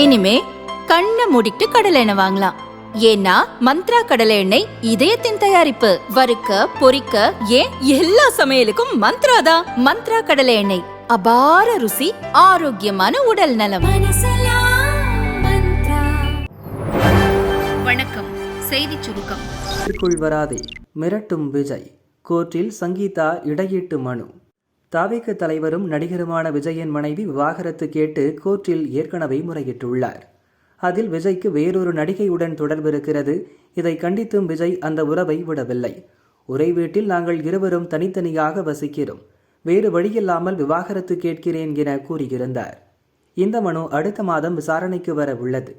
இனிமே கண்ணை மூடிட்டு கடலை எண்ணெய் வாங்கலாம். ஏன்னா மந்த்ரா கடலை எண்ணெய் இதயத்தின் தயாரிப்பு. வறுக்க பொரிக்க ஏன் எல்லா சமையலுக்கும் மந்த்ரா தான். மந்த்ரா கடலை எண்ணெய், அபார ருசி, ஆரோக்கியமான உடல் நலம். வணக்கம். செய்தி சுருக்கம். வராதே மிரட்டும் விஜய், கோர்ட்டில் சங்கீதா இடையீட்டு மனு. தாவேக தலைவரும் நடிகருமான விஜயின் மனைவி விவாகரத்து கேட்டு கோர்ட்டில் ஏற்கனவே முறையிட்டுள்ளார். அதில் விஜய்க்கு வேறொரு நடிகையுடன் தொடர்பு இருக்கிறது. இதை கண்டித்தும் விஜய் அந்த உறவை விடவில்லை. ஒரே வீட்டில் நாங்கள் இருவரும் தனித்தனியாக வசிக்கிறோம், வேறு வழியில்லாமல் விவாகரத்து கேட்கிறேன் என கூறியிருந்தார். இந்த மனு அடுத்த மாதம் விசாரணைக்கு வர உள்ளது.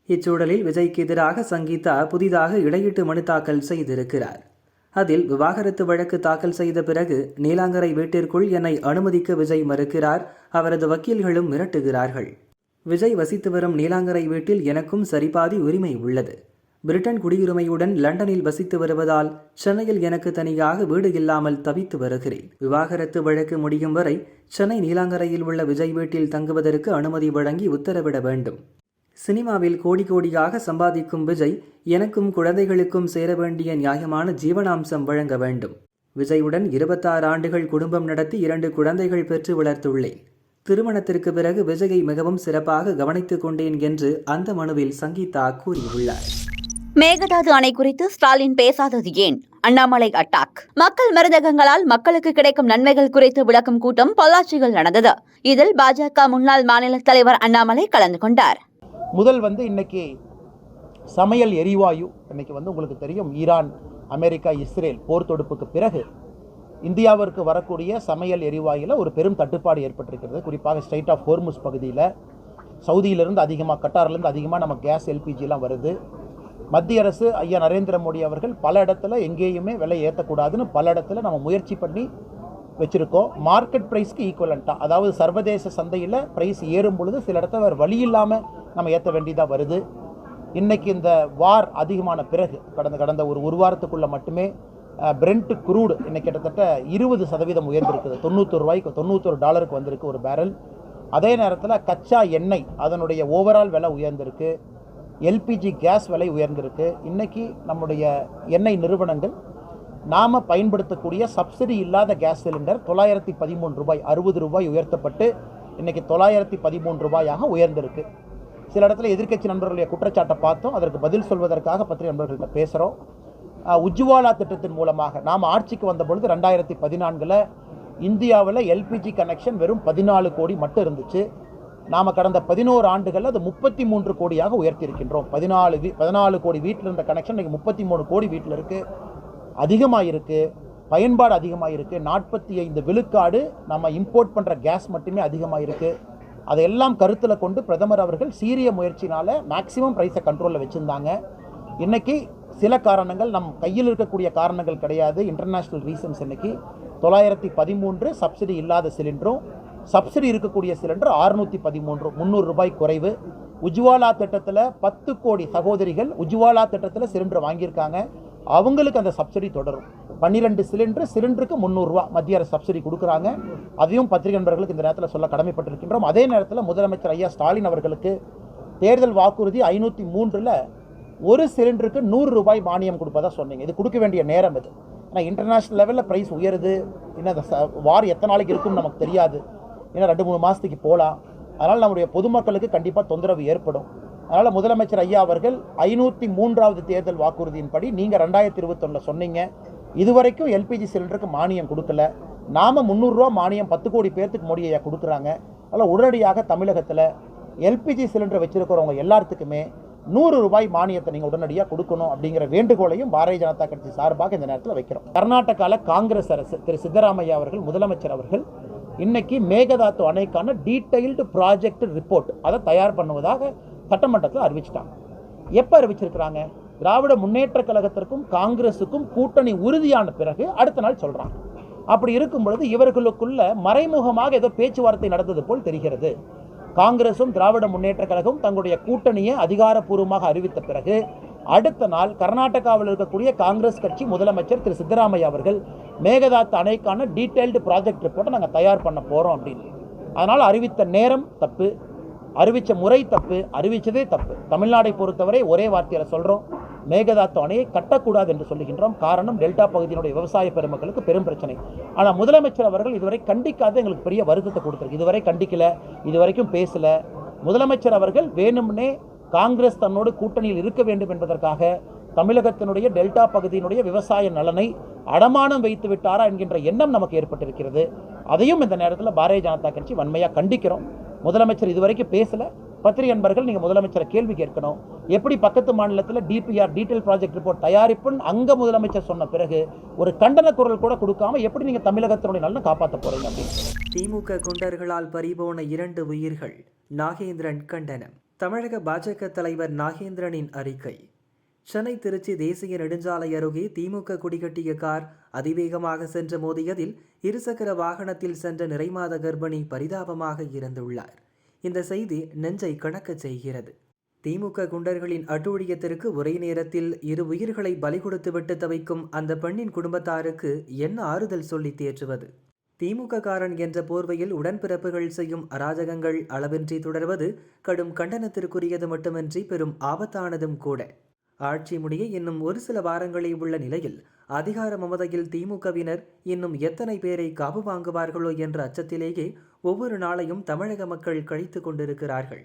இச்சூழலில் விஜய்க்கு எதிராக சங்கீதா புதிதாக இடையீட்டு மனு தாக்கல் செய்திருக்கிறார். அதில் விவாகரத்து வழக்கு தாக்கல் செய்த பிறகு நீலாங்கரை வீட்டிற்குள் என்னை அனுமதிக்க விஜய் மறுக்கிறார். அவரது வக்கீல்களும் மிரட்டுகிறார்கள். விஜய் வசித்து வரும் நீலாங்கரை வீட்டில் எனக்கும் சரிபாதி உரிமை உள்ளது. பிரிட்டன் குடியுரிமையுடன் லண்டனில் வசித்து வருவதால் சென்னையில் எனக்கு தனியாக வீடு இல்லாமல் தவித்து வருகிறேன். விவாகரத்து வழக்கு முடியும் வரை சென்னை நீலாங்கரையில் உள்ள விஜய் வீட்டில் தங்குவதற்கு அனுமதி வழங்கி உத்தரவிட வேண்டும். சினிமாவில் கோடி கோடியாக சம்பாதிக்கும் விஜய் எனக்கும் குழந்தைகளுக்கும் சேர வேண்டிய நியாயமான ஜீவனாம்சம் வழங்க வேண்டும். விஜயுடன் 26 ஆண்டுகள் குடும்பம் நடத்தி 2 குழந்தைகள் பெற்று வளர்த்துள்ளேன். திருமணத்திற்கு பிறகு விஜயை மிகவும் சிறப்பாக கவனித்துக் கொண்டேன் என்று அந்த மனுவில் சங்கீதா கூறியுள்ளார். மேகதாது அணை குறித்து ஸ்டாலின் பேசாதது ஏன்? அண்ணாமலை அட்டாக். மக்கள் மருந்தகங்களால் மக்களுக்கு கிடைக்கும் நன்மைகள் குறித்து விளக்கும் கூட்டம் பொள்ளாச்சியில் நடந்தது. இதில் பாஜக முன்னாள் மாநில தலைவர் அண்ணாமலை கலந்து கொண்டார். முதல் இன்னைக்கு சமையல் எரிவாயு இன்னைக்கு உங்களுக்கு தெரியும், ஈரான், அமெரிக்கா, இஸ்ரேல் போர் தொடுப்புக்கு பிறகு இந்தியாவிற்கு வரக்கூடிய சமையல் எரிவாயுல ஒரு பெரும் தட்டுப்பாடு ஏற்பட்டிருக்கிறது. குறிப்பாக ஸ்ட்ரைட் ஆஃப் ஹோர்முஸ் பகுதியில் சவுதியிலிருந்து அதிகமாக, கட்டாரிலிருந்து அதிகமாக நம்ம கேஸ் எல்பிஜிலாம் வருது. மத்திய அரசு ஐயா நரேந்திர மோடி அவர்கள் பல இடத்துல எங்கேயுமே விலை ஏற்றக்கூடாதுன்னு பல இடத்துல நம்ம முயற்சி பண்ணி வச்சுருக்கோம். மார்க்கெட் ப்ரைஸ்க்கு ஈக்குவலண்ட்டாக, அதாவது சர்வதேச சந்தையில் ப்ரைஸ் ஏறும் பொழுது சில இடத்துல வேறு வழி இல்லாமல் நம்ம ஏற்ற வேண்டியதாக வருது. இன்றைக்கி இந்த வார் அதிகமான பிறகு கடந்த ஒரு வாரத்துக்குள்ளே மட்டுமே பிரெண்ட் குரூடு இன்னைக்கு கிட்டத்தட்ட 20% உயர்ந்திருக்குது. $91 வந்திருக்கு ஒரு பேரல். அதே நேரத்தில் கச்சா எண்ணெய் அதனுடைய ஓவரால் விலை உயர்ந்திருக்கு. எல்பிஜி கேஸ் விலை உயர்ந்திருக்கு. இன்றைக்கி நம்முடைய எண்ணெய் நிறுவனங்கள் நாம் பயன்படுத்தக்கூடிய சப்சிடி இல்லாத கேஸ் சிலிண்டர் $913 ₹60 உயர்த்தப்பட்டு இன்றைக்கி $913 உயர்ந்திருக்கு. சில இடத்துல எதிர்க்கட்சி நண்பர்களுடைய குற்றச்சாட்டை பார்த்தோம். அதற்கு பதில் சொல்வதற்காக பத்திரிகை நண்பர்கள்ட்ட பேசுகிறோம். உஜ்வாலா திட்டத்தின் மூலமாக நாம் ஆட்சிக்கு வந்த பொழுது 2014 இந்தியாவில் எல்பிஜி கனெக்ஷன் வெறும் 14 கோடி மட்டும் இருந்துச்சு. நாம் கடந்த 11 ஆண்டுகளில் அது 33 கோடியாக உயர்த்தியிருக்கின்றோம். 14 கோடி வீட்டில் இருந்த கனெக்ஷன் இன்றைக்கி 33 கோடி வீட்டில் இருக்குது. அதிகமாக இருக்குது, பயன்பாடு அதிகமாக இருக்குது. 45 விழுக்காடு நம்ம இம்போர்ட் பண்ணுற கேஸ் மட்டுமே அதிகமாக இருக்குது. அதையெல்லாம் கருத்தில் கொண்டு பிரதமர் அவர்கள் சீரிய முயற்சினால் மேக்சிமம் ப்ரைஸை கண்ட்ரோலில் வச்சுருந்தாங்க. இன்றைக்கி சில காரணங்கள் நம் கையில் இருக்கக்கூடிய காரணங்கள் கிடையாது, இன்டர்நேஷ்னல் ரீசன்ஸ். இன்றைக்கி 913 சப்சிடி இல்லாத சிலிண்டரும், சப்சிடி இருக்கக்கூடிய சிலிண்டர் 613, ₹300 குறைவு. உஜ்வாலா திட்டத்தில் 10 கோடி சகோதரிகள் உஜ்வாலா திட்டத்தில் சிலிண்டர் வாங்கியிருக்காங்க. அவங்களுக்கு அந்த சப்சிடி தொடரும். 12 சிலிண்டருக்கு ₹300 மத்திய அரசு சப்சிடி கொடுக்குறாங்க. அதையும் பத்திரிகை நண்பர்களுக்கு இந்த நேரத்தில் சொல்ல கடமைப்பட்டிருக்கின்றோம். அதே நேரத்தில் முதலமைச்சர் ஐயா ஸ்டாலின் அவர்களுக்கு தேர்தல் வாக்குறுதி 503 ஒரு சிலிண்டருக்கு ₹100 மானியம் கொடுப்பதா சொன்னீங்க. இது கொடுக்க வேண்டிய நேரம் இது. ஆனால் இன்டர்நேஷ்னல் லெவலில் ப்ரைஸ் உயருது. இன்னும் அந்த வார் எத்தனை நாளைக்கு இருக்குன்னு நமக்கு தெரியாது. இன்னும் 2-3 மாதத்துக்கு போகலாம். அதனால் நம்முடைய பொதுமக்களுக்கு கண்டிப்பாக தொந்தரவு ஏற்படும். அதனால் முதலமைச்சர் ஐயா அவர்கள் 503வது தேர்தல் வாக்குறுதியின்படி நீங்கள் 2021 சொன்னீங்க, இதுவரைக்கும் எல்பிஜி சிலிண்டருக்கு மானியம் கொடுக்கல. நாம் ₹300 மானியம் 10 கோடி பேர்த்துக்கு மோடி ஐயா கொடுக்குறாங்க. அதனால் உடனடியாக தமிழகத்தில் எல்பிஜி சிலிண்டர் வச்சுருக்கிறவங்க எல்லாத்துக்குமே ₹100 மானியத்தை நீங்கள் உடனடியாக கொடுக்கணும் அப்படிங்கிற வேண்டுகோளையும் பாரதிய ஜனதா கட்சி சார்பாக இந்த நேரத்தில் வைக்கிறோம். கர்நாடகாவில் காங்கிரஸ் அரசு திரு சித்தராமையா அவர்கள், முதலமைச்சர் அவர்கள், இன்னைக்கு மேகதாது அணைக்கான டீடைல்டு ப்ராஜெக்ட் ரிப்போர்ட் அதை தயார் பண்ணுவதாக சட்டமன்றத்தில் அறிவிச்சிட்டாங்க. எப்போ அறிவிச்சிருக்கிறாங்க? திராவிட முன்னேற்ற கழகத்திற்கும் காங்கிரஸுக்கும் கூட்டணி உறுதியான பிறகு அடுத்த நாள் சொல்கிறாங்க. அப்படி இருக்கும் பொழுது இவர்களுக்குள்ள மறைமுகமாக ஏதோ பேச்சுவார்த்தை நடந்தது போல் தெரிகிறது. காங்கிரசும் திராவிட முன்னேற்ற கழகம் தங்களுடைய கூட்டணியை அதிகாரப்பூர்வமாக அறிவித்த பிறகு அடுத்த நாள் கர்நாடகாவில் இருக்கக்கூடிய காங்கிரஸ் கட்சி முதலமைச்சர் திரு சித்தராமையா அவர்கள் மேகதாது அணைக்கான டீடைல்டு ப்ராஜெக்ட் ரிப்போர்ட்டை நாங்கள் தயார் பண்ண போகிறோம் அப்படின்னு. அதனால் அறிவித்த நேரம் தப்பு, அறிவித்த முறை தப்பு, அறிவித்ததே தப்பு. தமிழ்நாடை பொறுத்தவரை ஒரே வார்த்தையில் சொல்கிறோம், மேகதாத்து அணையை கட்டக்கூடாது என்று சொல்லுகின்றோம். காரணம், டெல்டா பகுதியினுடைய விவசாய பெருமக்களுக்கு பெரும் பிரச்சனை. ஆனால் முதலமைச்சர் அவர்கள் இதுவரை கண்டிக்காத எங்களுக்கு பெரிய வருத்தத்தை கொடுத்துருக்கு. இதுவரை கண்டிக்கல, இதுவரைக்கும் பேசல. முதலமைச்சர் அவர்கள் வேணும்னே காங்கிரஸ் தன்னோடு கூட்டணியில் இருக்க வேண்டும் என்பதற்காக தமிழகத்தினுடைய டெல்டா பகுதியினுடைய விவசாய நலனை அடமானம் வைத்து விட்டாரா என்கின்ற எண்ணம் நமக்கு ஏற்பட்டிருக்கிறது. அதையும் இந்த நேரத்தில் பாரதிய ஜனதா கட்சி வன்மையாக கண்டிக்கிறோம். முதலமைச்சர் இதுவரைக்கும் பேசல. பத்திரிகை நண்பர்கள், நீங்கள் முதலமைச்சரை கேள்வி கேட்கணும். எப்படி பக்கத்து மாநிலத்தில் டிபிஆர் டீடைல் ப்ராஜெக்ட் ரிப்போர்ட் தயாரிப்புன்னு அங்கே முதலமைச்சர் சொன்ன பிறகு ஒரு கண்டன குரல் கூட கொடுக்காம எப்படி நீங்கள் தமிழகத்தினுடைய நலனை காப்பாற்ற போறீங்க அப்படின்னு. திமுக குண்டர்களால் பறிபோன 2 உயிர்கள், நாகேந்திரன் கண்டனம். தமிழக பாஜக தலைவர் நாகேந்திரனின் அறிக்கை. சென்னை திருச்சி தேசிய நெடுஞ்சாலை அருகே திமுக குடிகட்டிய கார் அதிவேகமாக சென்று மோதியதில் இருசக்கர வாகனத்தில் சென்ற நிறைமாத கர்ப்பிணி பரிதாபமாக இறந்துள்ளார். இந்த செய்தி நெஞ்சை கணக்கச் செய்கிறது. திமுக குண்டர்களின் அட்டூழியத்திற்கு ஒரே நேரத்தில் 2 உயிர்களை பலி கொடுத்துவிட்டு தவிக்கும் அந்த பெண்ணின் குடும்பத்தாருக்கு என்ன ஆறுதல் சொல்லி தேற்றுவது? திமுக காரன் என்ற போர்வையில் உடன்பிறப்புகள் செய்யும் அராஜகங்கள் அளவின்றி தொடர்வது கடும் கண்டனத்திற்குரியது மட்டுமின்றி பெரும் ஆபத்தானதும் கூட. ஆட்சி முடிய இன்னும் ஒரு சில வாரங்களே உள்ள நிலையில் அதிகார மமதையில் திமுகவினர் இன்னும் எத்தனை பேரை காவு வாங்குவார்களோ என்ற அச்சத்திலேயே ஒவ்வொரு நாளையும் தமிழக மக்கள் கழித்து கொண்டிருக்கிறார்கள்.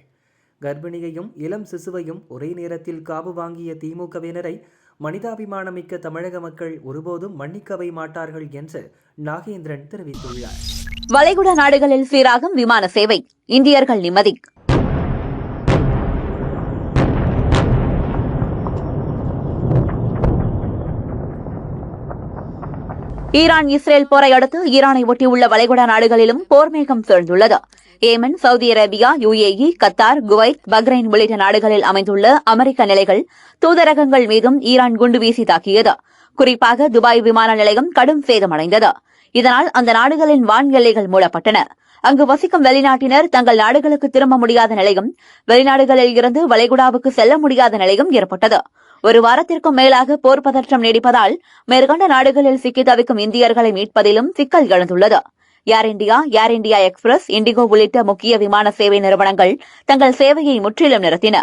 கர்ப்பிணியையும் இளம் சிசுவையும் ஒரே நேரத்தில் காவு வாங்கிய திமுகவினரை மனிதாபிமானமிக்க தமிழக மக்கள் ஒருபோதும் மன்னிக்கவே மாட்டார்கள் என்று நாகேந்திரன் தெரிவித்துள்ளார். வளைகுடா நாடுகளில் சீராகும் விமான சேவை, இந்தியர்கள் நிம்மதி. ஈரான் இஸ்ரேல் போரை அடுத்து ஈரானை ஒட்டியுள்ள வளைகுடா நாடுகளிலும் போர் மேகம் சூழ்ந்துள்ளது. Yemen, Saudi Arabia, UAE, Qatar, Kuwait, Bahrain உள்ளிட்ட நாடுகளில் அமைந்துள்ள அமெரிக்க நிலைகள், தூதரகங்கள் மீதும் ஈரான் குண்டு வீசி தாக்கியது. குறிப்பாக துபாய் விமான நிலையம் கடும் சேதமடைந்தது. இதனால் அந்த நாடுகளின் வான் எல்லைகள் மூடப்பட்டன. அங்கு வசிக்கும் வெளிநாட்டினர் தங்கள் நாடுகளுக்கு திரும்ப முடியாத நிலையும், வெளிநாடுகளில் இருந்து வளைகுடாவுக்கு செல்ல முடியாத நிலையும் ஏற்பட்டது. ஒரு வாரத்திற்கும் மேலாக போர் பதற்றம் நீடிப்பதால் மேற்கண்ட நாடுகளில் சிக்கி தவிக்கும் இந்தியர்களை மீட்பதிலும் சிக்கல் எழுந்துள்ளது. ஏர் இண்டியா எக்ஸ்பிரஸ், இண்டிகோ உள்ளிட்ட முக்கிய விமான சேவை நிறுவனங்கள் தங்கள் சேவையை முற்றிலும் நிறுத்தின.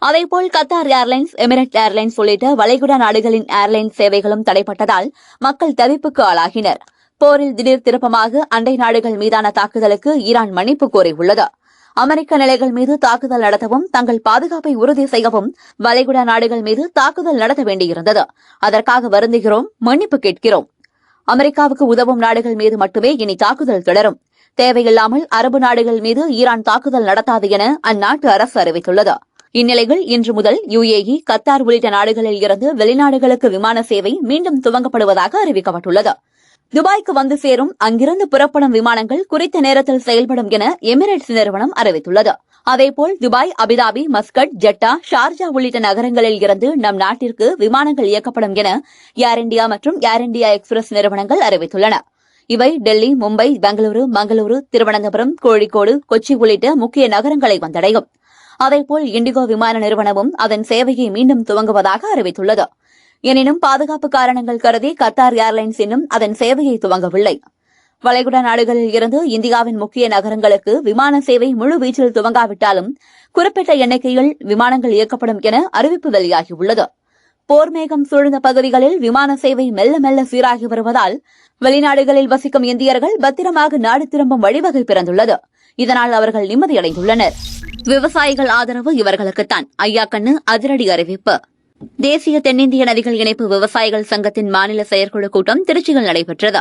அதேபோல் கத்தார் ஏர்லைன்ஸ், எமிரேட் ஏர்லைன்ஸ் உள்ளிட்ட வளைகுடா நாடுகளின் ஏர்லைன்ஸ் சேவைகளும் தடைப்பட்டதால் மக்கள் தவிப்புக்கு ஆளாகினர். போரில் திடீர் திருப்பமாக அண்டை நாடுகள் மீதான தாக்குதலுக்கு ஈரான் மன்னிப்பு கோரியுள்ளது. அமெரிக்க நிலைகள் மீது தாக்குதல் நடத்தவும் தங்கள் பாதுகாப்பை உறுதி செய்யவும் வளைகுடா நாடுகள் மீது தாக்குதல் நடத்த வேண்டியிருந்தது. அதற்காக வருந்துகிறோம், மன்னிப்பு கேட்கிறோம். அமெரிக்காவுக்கு உதவும் நாடுகள் மீது மட்டுமே இனி தாக்குதல் தொடரும். தேவையில்லாமல் அரபு நாடுகள் மீது ஈரான் தாக்குதல் நடத்தாது என அந்நாட்டு அரசு அறிவித்துள்ளது. இந்நிலையில் இன்று முதல் UAE, கத்தார் உள்ளிட்ட நாடுகளில் இருந்து வெளிநாடுகளுக்கு விமான சேவை மீண்டும் துவங்கப்படுவதாக அறிவிக்கப்பட்டுள்ளது. துபாய்க்கு வந்து சேரும், அங்கிருந்து புறப்படும் விமானங்கள் குறித்த நேரத்தில் செயல்படும் என எமிரேட்ஸ் நிறுவனம் அறிவித்துள்ளது. அதேபோல் Dubai, Abu Dhabi, Muscat, Jeddah, Sharjah உள்ளிட்ட நகரங்களில் இருந்து நம் நாட்டிற்கு விமானங்கள் இயக்கப்படும் என ஏர் இண்டியா மற்றும் ஏர் இண்டியா எக்ஸ்பிரஸ் நிறுவனங்கள் அறிவித்துள்ளன. இவை டெல்லி, மும்பை, பெங்களூரு, மங்களூரு, திருவனந்தபுரம், கோழிக்கோடு, கொச்சி உள்ளிட்ட முக்கிய நகரங்களை வந்தடையும். அதேபோல் இண்டிகோ விமான நிறுவனமும் அதன் சேவையை மீண்டும் துவங்குவதாக அறிவித்துள்ளது. எனினும் பாதுகாப்பு காரணங்கள் கருதி கத்தார் ஏர்லைன்ஸ் இன்னும் அதன் சேவையை துவங்கவில்லை. வளைகுடா நாடுகளில் இருந்து இந்தியாவின் முக்கிய நகரங்களுக்கு விமான சேவை முழு வீச்சில் துவங்காவிட்டாலும் குறிப்பிட்ட எண்ணிக்கையில் விமானங்கள் இயக்கப்படும் என அறிவிப்பு வெளியாகியுள்ளது. போர் மேகம் சூழ்ந்த பகுதிகளில் விமான சேவை மெல்ல மெல்ல சீராகி வருவதால் வெளிநாடுகளில் வசிக்கும் இந்தியர்கள் பத்திரமாக நாடு திரும்பும் வழிவகை பிறந்துள்ளது. இதனால் அவர்கள் நிம்மதியடைந்துள்ளனர். விவசாயிகள் ஆதரவு இவர்களுக்குத்தான், ஐயா கண்ணு அதிரடி அறிவிப்பு. தேசிய தென்னிந்திய நதிகள் இணைப்பு விவசாயிகள் சங்கத்தின் மாநில செயற்குழு கூட்டம் திருச்சியில் நடைபெற்றது.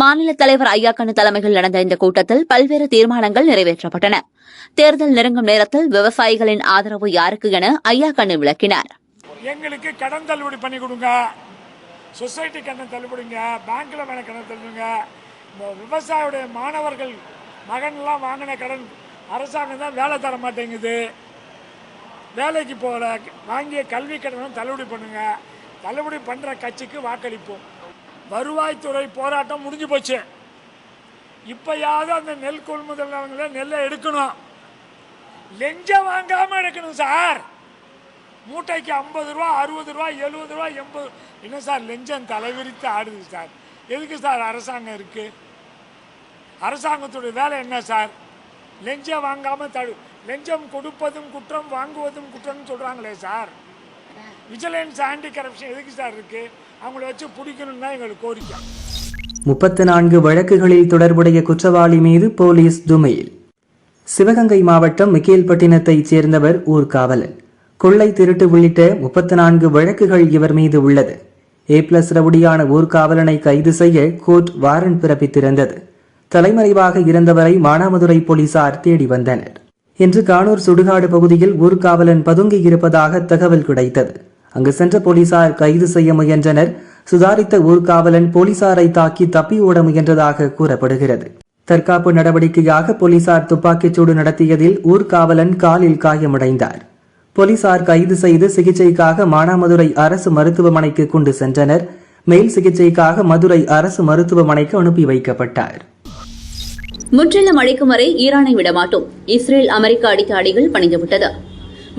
மாநில தலைவர் ஐயா கண்ணு தலைமையில் நடந்த இந்த கூட்டத்தில் பல்வேறு தீர்மானங்கள் நிறைவேற்றப்பட்டன. தேர்தல் நெருங்கும் நேரத்தில் விவசாயிகளின் ஆதரவு யாருக்கு என ஐயா கண்ணு விளக்கினார். எங்களுக்கு கடன் தள்ளுபடி பண்ணி கொடுங்க, சொசைட்டி கடன் தள்ளுபடிங்க, பேங்க்ல வேணா கடன் தள்ளுங்க. விவசாயியுடைய மாணவர்கள் மகன்லாம் வாங்கின கடன் அரசாங்கம் தான் வேலை தர மாட்டேங்குது. வேலைக்கு போகிற வாங்கிய கல்வி கடனும் தள்ளுபடி பண்ணுங்க. தள்ளுபடி பண்ணுற கட்சிக்கு வாக்களிப்போம். வருவாய்த்துறை போராட்டம் முடிஞ்சு போச்சு. இப்போயாவது அந்த நெல் கொள்முதலாளர்கள நெல்லை எடுக்கணும். லெஞ்சம் வாங்காமல் எடுக்கணும் சார். மூட்டைக்கு 50 ரூபா, 60 ரூபா, 70 ரூபா, 80. என்ன சார் லெஞ்சம் தலைவிரித்து ஆடுது சார். எதுக்கு சார் அரசாங்கம் இருக்குது? அரசாங்கத்துடைய வேலை என்ன சார்? லெஞ்சம் வாங்காமல் லஞ்சம் கொடுப்பதும் குற்றம், வாங்குவதும் குற்றம்னு சொல்கிறாங்களே சார். விஜிலன்ஸ் ஆன்டி கரப்ஷன் எதுக்கு சார் இருக்குது? அவங்கள வச்சு பிடிக்கணும்னு தான் எங்களுக்கு கோரிக்கை. 34 வழக்குகளில் தொடர்புடைய குற்றவாளி மீது போலீஸ் துமையில். சிவகங்கை மாவட்டம் மிக்கேல்பட்டினத்தைச் சேர்ந்தவர் ஊர்காவலன். கொள்ளை, திருட்டு உள்ளிட்ட 34 வழக்குகள் இவர் மீது உள்ளது. A+ ரவுடியான ஊர்காவலனை கைது செய்ய கோர்ட் வாரண்ட் பிறப்பித்திருந்தது. தலைமறைவாக இருந்தவரை மானாமதுரை போலீசார் தேடி வந்தனர். இன்று கானூர் சுடுகாடு பகுதியில் ஊர்காவலன் பதுங்கியிருப்பதாக தகவல் கிடைத்தது. அங்கு சென்ற போலீசார் கைது செய்ய முயன்றனர். சுதாரித்த ஊர்காவலன் போலீசாரை தாக்கி தப்பி ஓட முயன்றதாக கூறப்படுகிறது. தற்காப்பு நடவடிக்கையாக போலீசார் துப்பாக்கிச்சூடு நடத்தியதில் ஊர்காவலன் காலில் காயமடைந்தார். போலீசார் கைது செய்து சிகிச்சைக்காக மானாமதுரை அரசு மருத்துவமனைக்கு கொண்டு சென்றனர். மேல் சிகிச்சைக்காக மதுரை அரசு மருத்துவமனைக்கு அனுப்பி வைக்கப்பட்டார். முற்றிலும் அழிக்கும் வரை ஈரானை விடமாட்டோம். இஸ்ரேல் அமெரிக்கா அடித்த அடிகள் பணிந்துவிட்டது.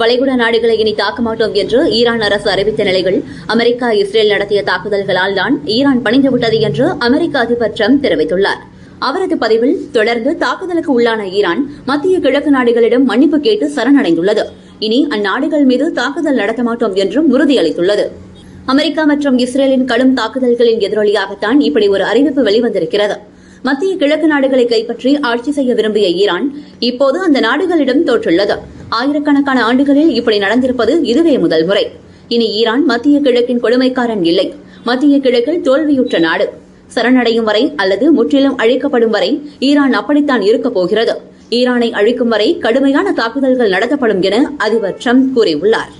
வளைகுடா நாடுகளை இனி தாக்க மாட்டோம் என்று ஈரான் அரசு அறிவித்த நிலையில் அமெரிக்கா இஸ்ரேல் நடத்திய தாக்குதல்களால் தான் ஈரான் பணிந்துவிட்டது என்று அமெரிக்க அதிபர் ட்ரம்ப் தெரிவித்துள்ளார். அவரது பதிவில் தொடர்ந்து தாக்குதலுக்கு உள்ளான ஈரான் மத்திய கிழக்கு நாடுகளிடம் மன்னிப்பு கேட்டு சரணடைந்துள்ளது. இனி அந்நாடுகள் மீது தாக்குதல் நடத்த மாட்டோம் என்றும் உறுதியளித்துள்ளது. அமெரிக்கா மற்றும் இஸ்ரேலின் கடும் தாக்குதல்களின் எதிரொலியாகத்தான் இப்படி ஒரு அறிவிப்பு வெளிவந்திருக்கிறது. மத்திய கிழக்கு நாடுகளை கைப்பற்றி ஆட்சி செய்ய விரும்பிய ஈரான் இப்போது அந்த நாடுகளிடம் தோற்றுள்ளது. ஆயிரக்கணக்கான ஆண்டுகளில் இப்படி நடந்திருப்பது இதுவே முதல் முறை. இனி ஈரான் மத்திய கிழக்கின் கொடுமைக்காரன் இல்லை, மத்திய கிழக்கில் தோல்வியுற்ற நாடு. சரணடையும் வரை அல்லது முற்றிலும் அழிக்கப்படும் வரை ஈரான் அப்படித்தான் இருக்கப் போகிறது. ஈரானை அழிக்கும் வரை கடுமையான தாக்குதல்கள் நடத்தப்படும் என அதிபர் ட்ரம்ப் கூறியுள்ளார்.